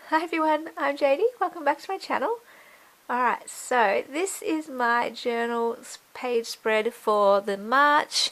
Hi everyone, I'm JD. Welcome back to my channel. Alright, so this is my journal page spread for the March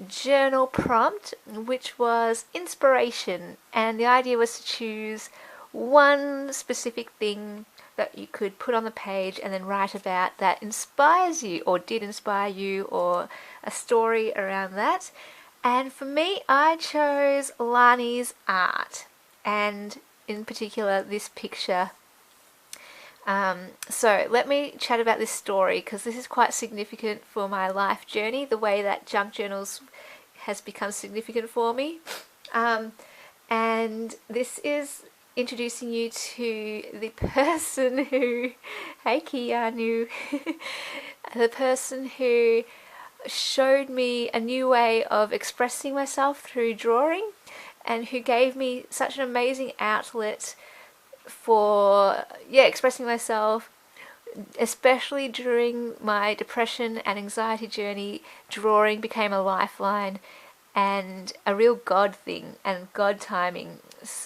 journal prompt, which was inspiration, and the idea was to choose one specific thing that you could put on the page and then write about that inspires you or did inspire you, or a story around that. And for me, I chose Lani's art, and in particular this picture. So let me chat about this story, because this is quite significant for my life journey, the way that junk journals has become significant for me. And this is introducing you to the person who, hey Keanu, the person who showed me a new way of expressing myself through drawing, and who gave me such an amazing outlet for expressing myself, especially during my depression and anxiety journey. Drawing became a lifeline and a real God thing, and God timing,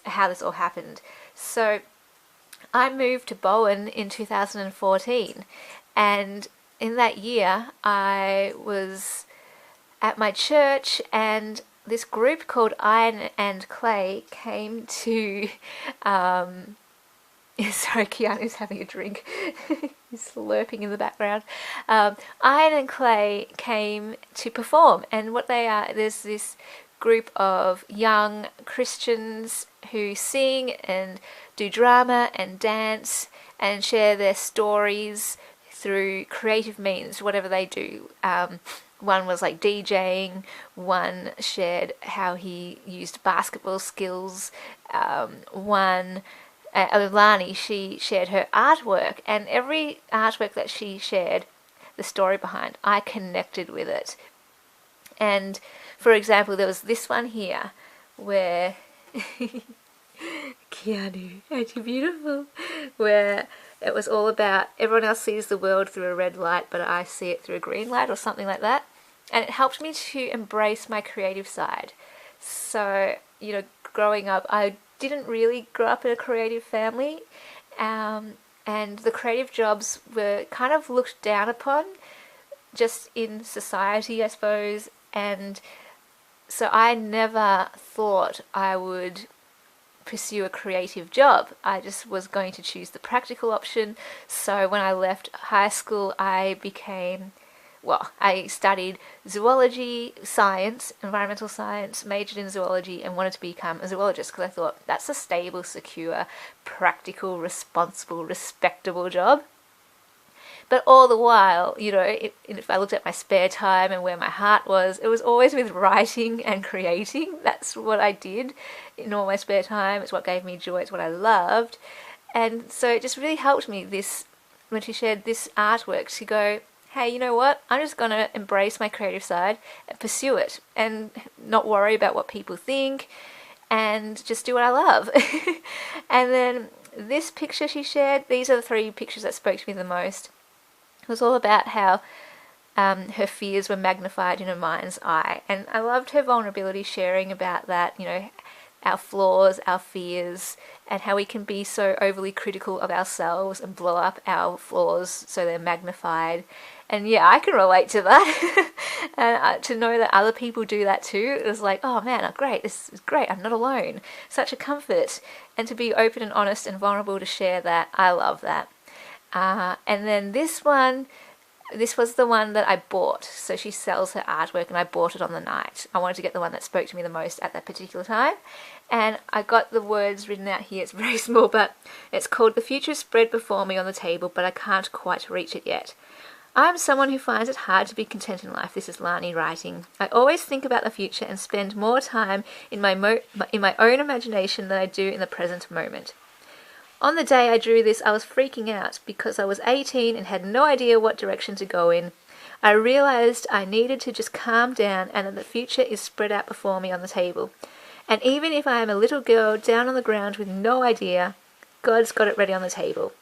how this all happened. So I moved to Bowen in 2014, and in that year I was at my church, and this group called Iron and Clay came to sorry, Keanu's having a drink. He's slurping in the background. Iron and Clay came to perform, and what they are, there's this group of young Christians who sing and do drama and dance and share their stories through creative means, whatever they do. One was like DJing, one shared how he used basketball skills, Lani, she shared her artwork, and every artwork that she shared, the story behind, I connected with it. And for example, there was this one here where Keanu, aren't you beautiful? Where it was all about everyone else sees the world through a red light, but I see it through a green light, or something like that. And it helped me to embrace my creative side. So, growing up, I didn't really grow up in a creative family, and the creative jobs were kind of looked down upon just in society, I suppose. And so I never thought I would pursue a creative job. I just was going to choose the practical option. So when I left high school, I studied zoology, science, environmental science, majored in zoology, and wanted to become a zoologist, because I thought that's a stable, secure, practical, responsible, respectable job. But all the while, if I looked at my spare time and where my heart was, it was always with writing and creating. That's what I did in all my spare time. It's what gave me joy. It's what I loved. And so it just really helped me, when she shared this artwork, to go, hey, you know what? I'm just going to embrace my creative side and pursue it, and not worry about what people think, and just do what I love. And then this picture she shared, these are the three pictures that spoke to me the most. It was all about how her fears were magnified in her mind's eye. And I loved her vulnerability, sharing about that, our flaws, our fears, and how we can be so overly critical of ourselves and blow up our flaws so they're magnified. And yeah, I can relate to that. And to know that other people do that too, it was like, oh man, great, this is great, I'm not alone. Such a comfort. And to be open and honest and vulnerable to share that, I love that. And then this was the one that I bought. So she sells her artwork, and I bought it on the night. I wanted to get the one that spoke to me the most at that particular time. And I got the words written out here. It's very small, but it's called "The Future is Spread Before Me on the Table, but I can't quite reach it yet. I'm someone who finds it hard to be content in life." This is Lani writing. "I always think about the future and spend more time in my own imagination than I do in the present moment. On the day I drew this, I was freaking out because I was 18 and had no idea what direction to go in. I realized I needed to just calm down, and that the future is spread out before me on the table. And even if I am a little girl down on the ground with no idea, God's got it ready on the table,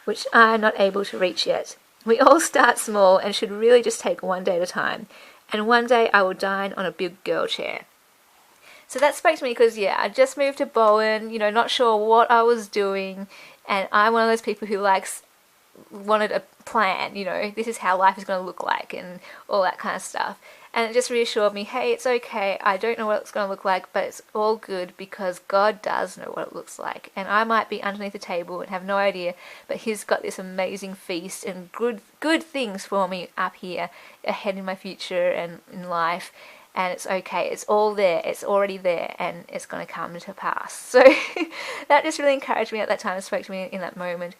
which I'm not able to reach yet. We all start small and should really just take one day at a time. And one day I will dine on a big girl chair." So that spoke to me because, yeah, I just moved to Bowen, you know, not sure what I was doing. And I'm one of those people who wanted a plan, you know, this is how life is going to look like and all that kind of stuff. And it just reassured me, hey, it's okay. I don't know what it's going to look like, but it's all good because God does know what it looks like. And I might be underneath the table and have no idea, but He's got this amazing feast and good things for me up here ahead in my future and in life. And it's okay. It's all there. It's already there, and it's going to come to pass. So that just really encouraged me at that time and spoke to me in that moment.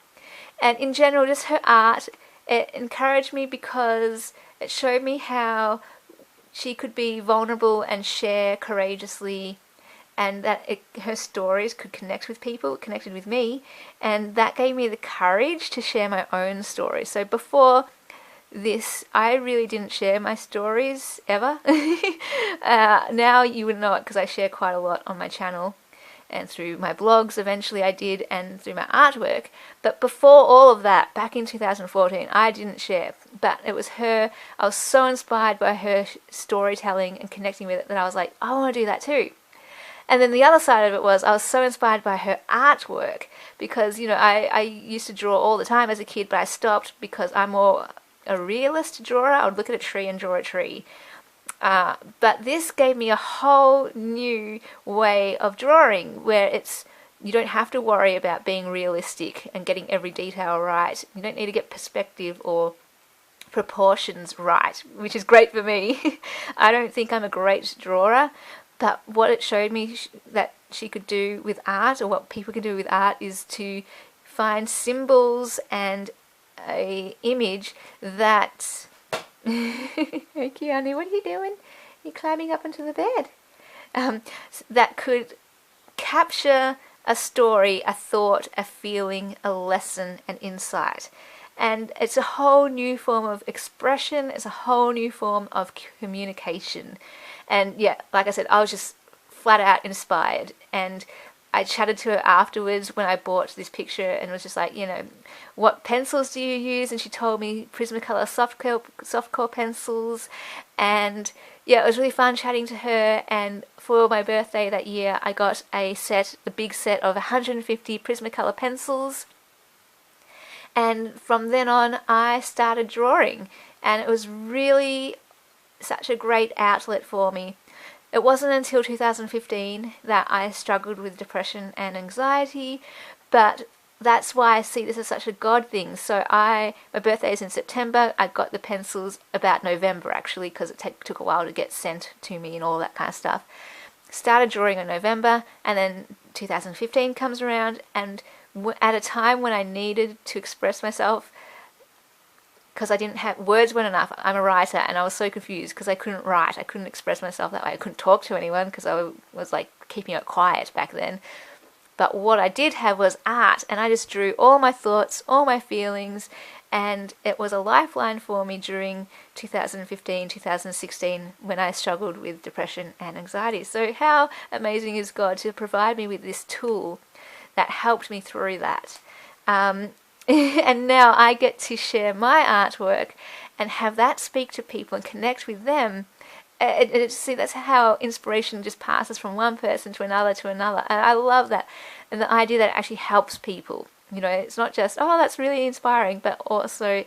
And in general, just her art, it encouraged me because it showed me how she could be vulnerable and share courageously, and that her stories could connect with people, it connected with me, and that gave me the courage to share my own stories. So before this, I really didn't share my stories ever. Now you would know it because I share quite a lot on my channel and through my blogs eventually I did, and through my artwork. But before all of that, back in 2014, I didn't share. But it was her, I was so inspired by her storytelling and connecting with it that I was like, I want to do that too. And then the other side of it was I was so inspired by her artwork because, you know, I used to draw all the time as a kid, but I stopped because I'm more a realist drawer. I would look at a tree and draw a tree. But this gave me a whole new way of drawing where you don't have to worry about being realistic and getting every detail right. You don't need to get perspective or proportions right, which is great for me. I don't think I'm a great drawer, but what it showed me that she could do with art, or what people can do with art, is to find symbols and a image that okay, Annie, what are you doing? You're climbing up onto the bed. That could capture a story, a thought, a feeling, a lesson, an insight. And it's a whole new form of expression. It's a whole new form of communication. And yeah, like I said, I was just flat out inspired. And I chatted to her afterwards when I bought this picture and was just like, you know, what pencils do you use? And she told me Prismacolor softcore pencils. And yeah, it was really fun chatting to her. And for my birthday that year, I got the big set of 150 Prismacolor pencils. And from then on, I started drawing. And it was really such a great outlet for me. It wasn't until 2015 that I struggled with depression and anxiety, but that's why I see this as such a God thing. So my birthday is in September. I got the pencils about November actually, because it took a while to get sent to me and all that kind of stuff. Started drawing in November, and then 2015 comes around, and at a time when I needed to express myself, because I didn't have words weren't enough. I'm a writer, and I was so confused because I couldn't write. I couldn't express myself that way. I couldn't talk to anyone because I was like keeping it quiet back then. But what I did have was art, and I just drew all my thoughts, all my feelings, and it was a lifeline for me during 2015, 2016 when I struggled with depression and anxiety. So how amazing is God to provide me with this tool that helped me through that. And now I get to share my artwork and have that speak to people and connect with them. See, that's how inspiration just passes from one person to another to another. And I love that. And the idea that it actually helps people. You know, it's not just, oh, that's really inspiring, but also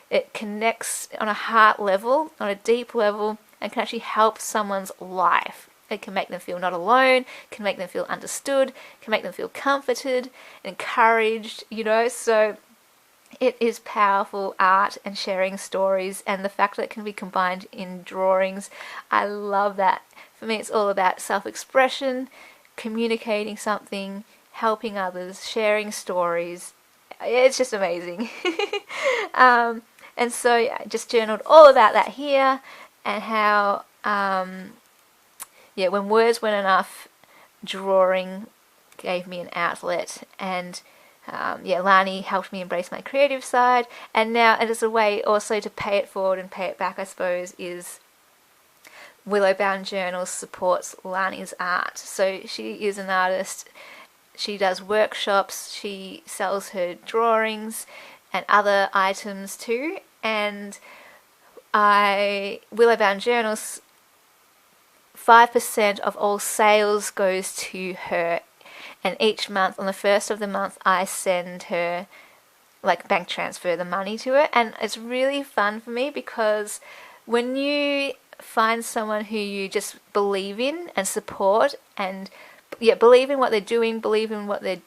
it connects on a heart level, on a deep level, and can actually help someone's life. It can make them feel not alone, can make them feel understood, can make them feel comforted, encouraged, you know. So it is powerful art and sharing stories, and the fact that it can be combined in drawings, I love that. For me, it's all about self-expression, communicating something, helping others, sharing stories. It's just amazing. And so yeah, I just journaled all about that here, and how when words weren't enough, drawing gave me an outlet. And Lani helped me embrace my creative side, and now it is a way also to pay it forward and pay it back, I suppose, is Willowbound Journals supports Lani's art. So she is an artist, she does workshops, she sells her drawings and other items too, and Willowbound Journals 5% of all sales goes to her, and each month on the first of the month I send her, like, bank transfer the money to her. And it's really fun for me because when you find someone who you just believe in and support, and believe in what they're doing, believe in what they're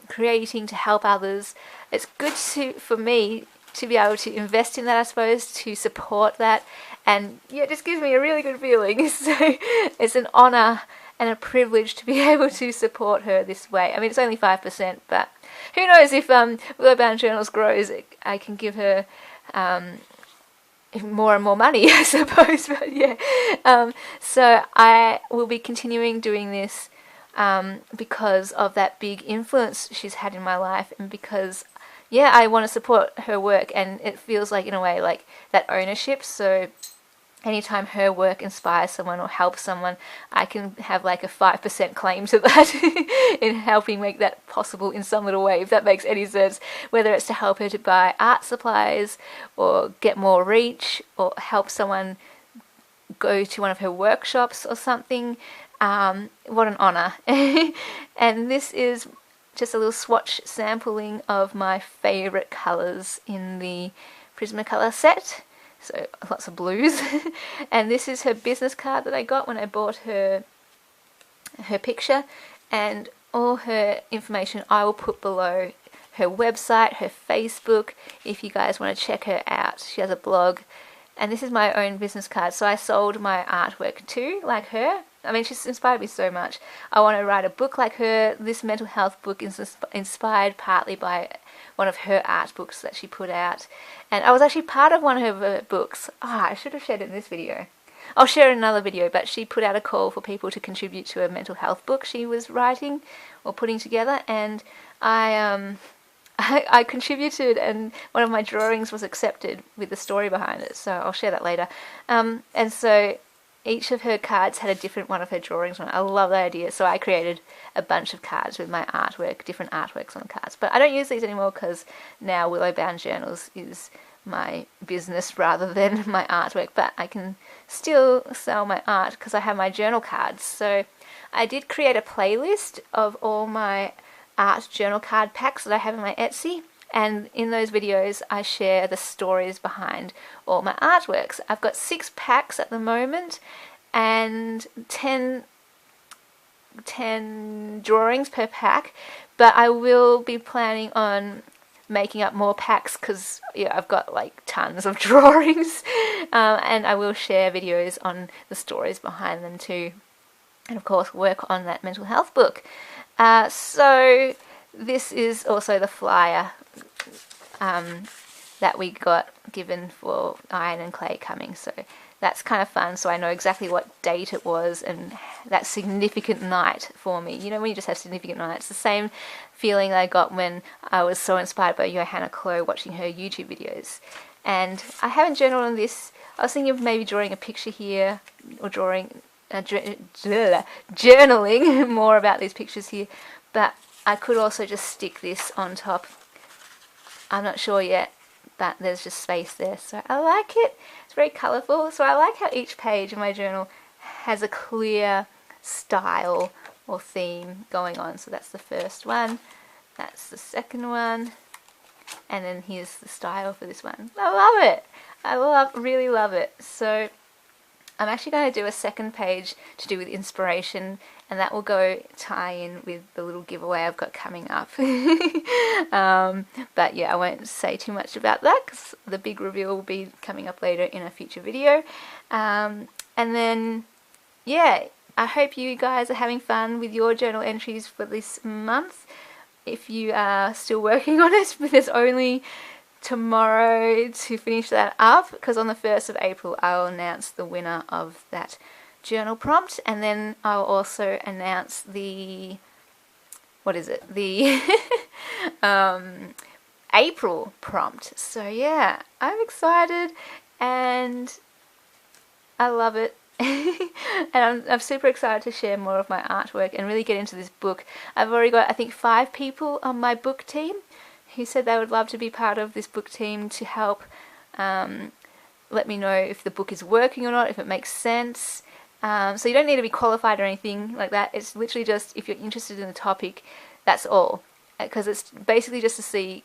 creating to help others, it's good for me to be able to invest in that, I suppose, to support that. And it just gives me a really good feeling. So it's an honour and a privilege to be able to support her this way. I mean, it's only 5%, but who knows, if Willow Bound Journals grows, I can give her more and more money, I suppose. But yeah, so I will be continuing doing this because of that big influence she's had in my life, and because I want to support her work, and it feels like, in a way, like that ownership. So anytime her work inspires someone or helps someone, I can have like a 5% claim to that in helping make that possible in some little way, if that makes any sense. Whether it's to help her to buy art supplies, or get more reach, or help someone go to one of her workshops or something. What an honour. And this is just a little swatch sampling of my favourite colours in the Prismacolor set. So lots of blues. And this is her business card that I got when I bought her picture, and all her information I will put below. Her website, her Facebook, if you guys want to check her out. She has a blog. And this is my own business card. So I sold my artwork too, like her. I mean, she's inspired me so much. I want to write a book like her. This mental health book is inspired partly by one of her art books that she put out. And I was actually part of one of her books. I should have shared it in this video. I'll share it in another video, but she put out a call for people to contribute to a mental health book she was writing or putting together. And I contributed, and one of my drawings was accepted with the story behind it. So I'll share that later. And so each of her cards had a different one of her drawings on it. I love that idea. So I created a bunch of cards with my artwork, different artworks on the cards. But I don't use these anymore because now Willow Bound Journals is my business rather than my artwork. But I can still sell my art because I have my journal cards. So I did create a playlist of all my art journal card packs that I have in my Etsy. And in those videos, I share the stories behind all my artworks. I've got 6 packs at the moment, and 10 drawings per pack. But I will be planning on making up more packs because I've got like tons of drawings. And I will share videos on the stories behind them too. And of course, work on that mental health book. So this is also the flyer that we got given for Iron and Clay coming, so that's kind of fun. So I know exactly what date it was, and that significant night for me. You know, when you just have significant nights, the same feeling I got when I was so inspired by Johanna Klo watching her YouTube videos. And I haven't journaled on this. I was thinking of maybe drawing a picture here, or journaling more about these pictures here, but I could also just stick this on top. I'm not sure yet, but there's just space there, so I like it. It's very colourful, so I like how each page in my journal has a clear style or theme going on. So that's the first one, that's the second one, and then here's the style for this one. I love it. I really love it. So I'm actually going to do a second page to do with inspiration, and that will go tie in with the little giveaway I've got coming up. But yeah, I won't say too much about that because the big reveal will be coming up later in a future video. And then, yeah, I hope you guys are having fun with your journal entries for this month. If you are still working on it, but there's only tomorrow to finish that up, because on the 1st of April I'll announce the winner of that journal prompt, and then I'll also announce the April prompt. So yeah, I'm excited and I love it. And I'm super excited to share more of my artwork and really get into this book. I've already got, I think, 5 people on my book team who said they would love to be part of this book team to help let me know if the book is working or not, if it makes sense. So you don't need to be qualified or anything like that. It's literally just if you're interested in the topic, that's all. Because it's basically just to see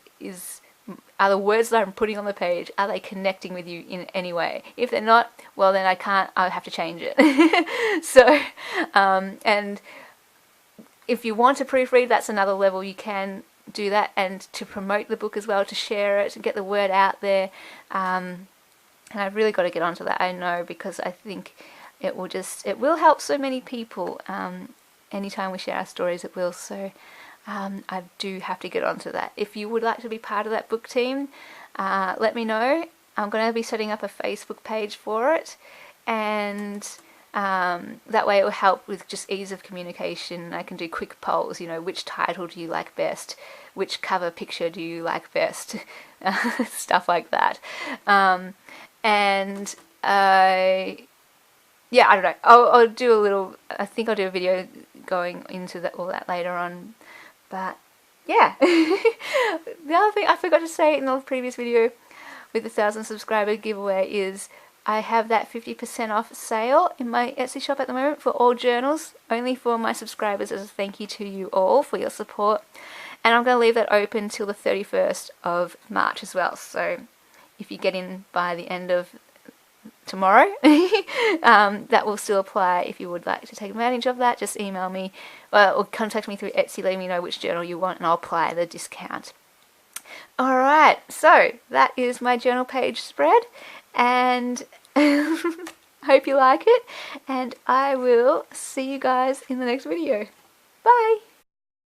are the words that I'm putting on the page, are they connecting with you in any way? If they're not, well then I have to change it. So, and if you want to proofread, that's another level. You can do that, and to promote the book as well, to share it and get the word out there. And I've really got to get onto that, I know, because I think it will help so many people. Anytime we share our stories, it will. So I do have to get onto that. If you would like to be part of that book team, let me know. I'm going to be setting up a Facebook page for it, and that way it will help with just ease of communication. I can do quick polls, which title do you like best, which cover picture do you like best, stuff like that. And yeah, I don't know. I'll do a little. I think I'll do a video going into all that later on. But yeah, the other thing I forgot to say in the previous video with the 1,000 subscriber giveaway is I have that 50% off sale in my Etsy shop at the moment for all journals, only for my subscribers, as a thank you to you all for your support. And I'm going to leave that open till the 31st of March as well. So if you get in by the end of tomorrow, that will still apply. If you would like to take advantage of that, just email me or contact me through Etsy, letting me know which journal you want, and I'll apply the discount. Alright, so that is my journal page spread, and hope you like it, and I will see you guys in the next video. Bye!